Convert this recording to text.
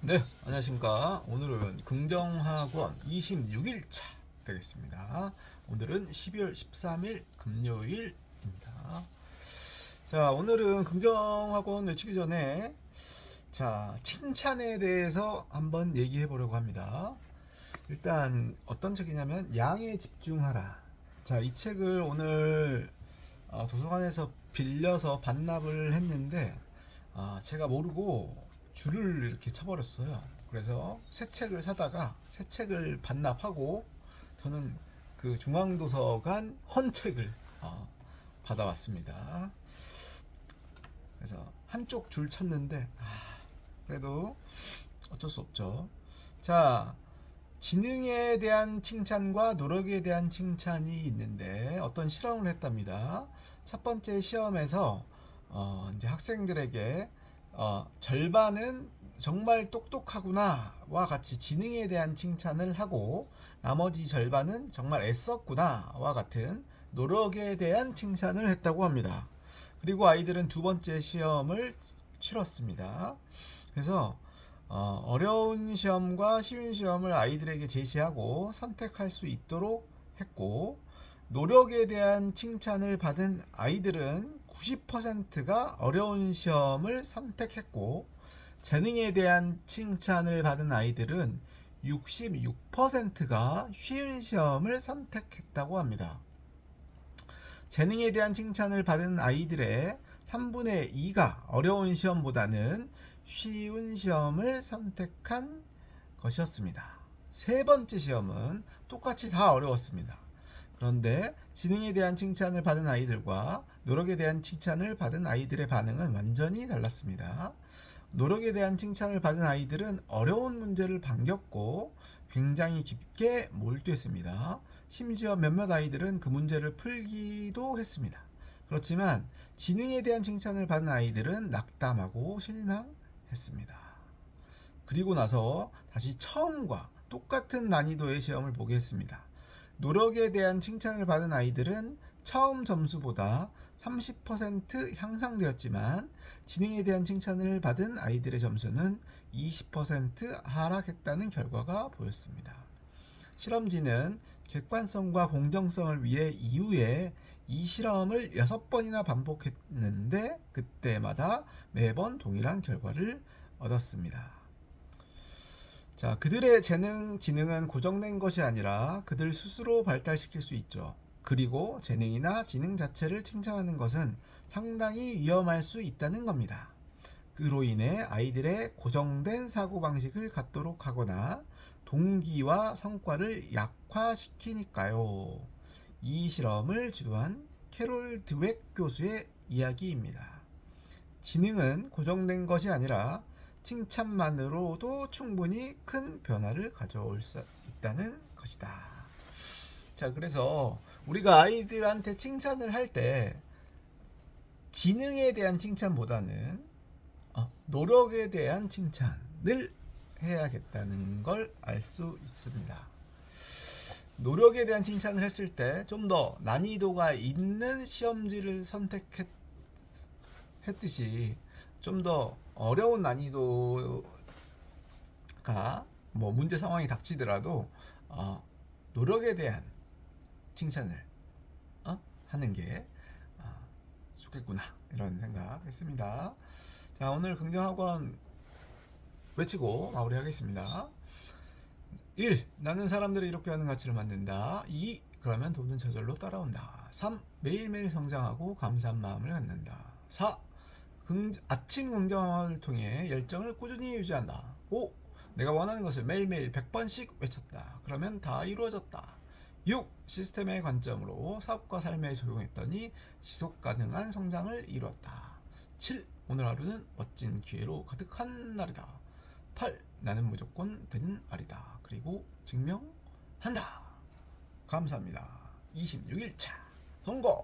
네, 안녕하십니까. 오늘은 긍정학원 26일차 되겠습니다. 오늘은 12월 13일 금요일입니다. 자, 오늘은 긍정학원 외치기 전에 칭찬에 대해서 한번 얘기해 보려고 합니다. 일단 어떤 책이냐면 양에 집중하라. 자, 이 책을 오늘 도서관에서 빌려서 반납을 했는데 제가 모르고 줄을 이렇게 쳐버렸어요. 그래서 새 책을 사다가 새 책을 반납하고 저는 그 중앙도서관 헌책을 받아왔습니다. 그래서 한쪽 줄 쳤는데 그래도 어쩔 수 없죠. 자, 지능에 대한 칭찬과 노력에 대한 칭찬이 있는데 어떤 실험을 했답니다. 첫 번째 시험에서 이제 학생들에게 절반은 정말 똑똑하구나와 같이 지능에 대한 칭찬을 하고 나머지 절반은 정말 애썼구나와 같은 노력에 대한 칭찬을 했다고 합니다. 그리고 아이들은 두 번째 시험을 치렀습니다. 그래서 어려운 시험과 쉬운 시험을 아이들에게 제시하고 선택할 수 있도록 했고, 노력에 대한 칭찬을 받은 아이들은 90%가 어려운 시험을 선택했고, 재능에 대한 칭찬을 받은 아이들은 66%가 쉬운 시험을 선택했다고 합니다. 재능에 대한 칭찬을 받은 아이들의 3분의 2가 어려운 시험보다는 쉬운 시험을 선택한 것이었습니다. 세 번째 시험은 똑같이 다 어려웠습니다. 그런데 지능에 대한 칭찬을 받은 아이들과 노력에 대한 칭찬을 받은 아이들의 반응은 완전히 달랐습니다. 노력에 대한 칭찬을 받은 아이들은 어려운 문제를 반겼고 굉장히 깊게 몰두했습니다. 심지어 몇몇 아이들은 그 문제를 풀기도 했습니다. 그렇지만 지능에 대한 칭찬을 받은 아이들은 낙담하고 실망했습니다. 그리고 나서 다시 처음과 똑같은 난이도의 시험을 보게 했습니다. 노력에 대한 칭찬을 받은 아이들은 처음 점수보다 30% 향상되었지만 지능에 대한 칭찬을 받은 아이들의 점수는 20% 하락했다는 결과가 보였습니다. 실험지는 객관성과 공정성을 위해 이후에 이 실험을 6번이나 반복했는데 그때마다 매번 동일한 결과를 얻었습니다. 자, 그들의 지능은 고정된 것이 아니라 그들 스스로 발달시킬 수 있죠. 그리고 재능이나 지능 자체를 칭찬하는 것은 상당히 위험할 수 있다는 겁니다. 그로 인해 아이들의 고정된 사고방식을 갖도록 하거나 동기와 성과를 약화시키니까요. 이 실험을 주도한 캐롤 드웩 교수의 이야기입니다. 지능은 고정된 것이 아니라 칭찬만으로도 충분히 큰 변화를 가져올 수 있다는 것이다. 자, 그래서 우리가 아이들한테 칭찬을 할 때 지능에 대한 칭찬보다는 노력에 대한 칭찬을 해야겠다는 걸 알 수 있습니다. 노력에 대한 칭찬을 했을 때 좀 더 난이도가 있는 시험지를 선택했듯이 좀 더 어려운 난이도가 뭐 문제 상황이 닥치더라도 노력에 대한 칭찬을 하는 게 좋겠구나 이런 생각했습니다. 자, 오늘 긍정학원 외치고 마무리하겠습니다. 1. 나는 사람들이 이렇게 하는 가치를 만든다. 2. 그러면 돈은 저절로 따라온다. 3. 매일매일 성장하고 감사한 마음을 갖는다. 4. 아침 긍정을 통해 열정을 꾸준히 유지한다. 5. 내가 원하는 것을 매일매일 100번씩 외쳤다. 그러면 다 이루어졌다. 6. 시스템의 관점으로 사업과 삶에 적용했더니 지속 가능한 성장을 이루었다. 7. 오늘 하루는 멋진 기회로 가득한 날이다. 8. 나는 무조건 된 알이다. 그리고 증명한다. 감사합니다. 26일차 성공!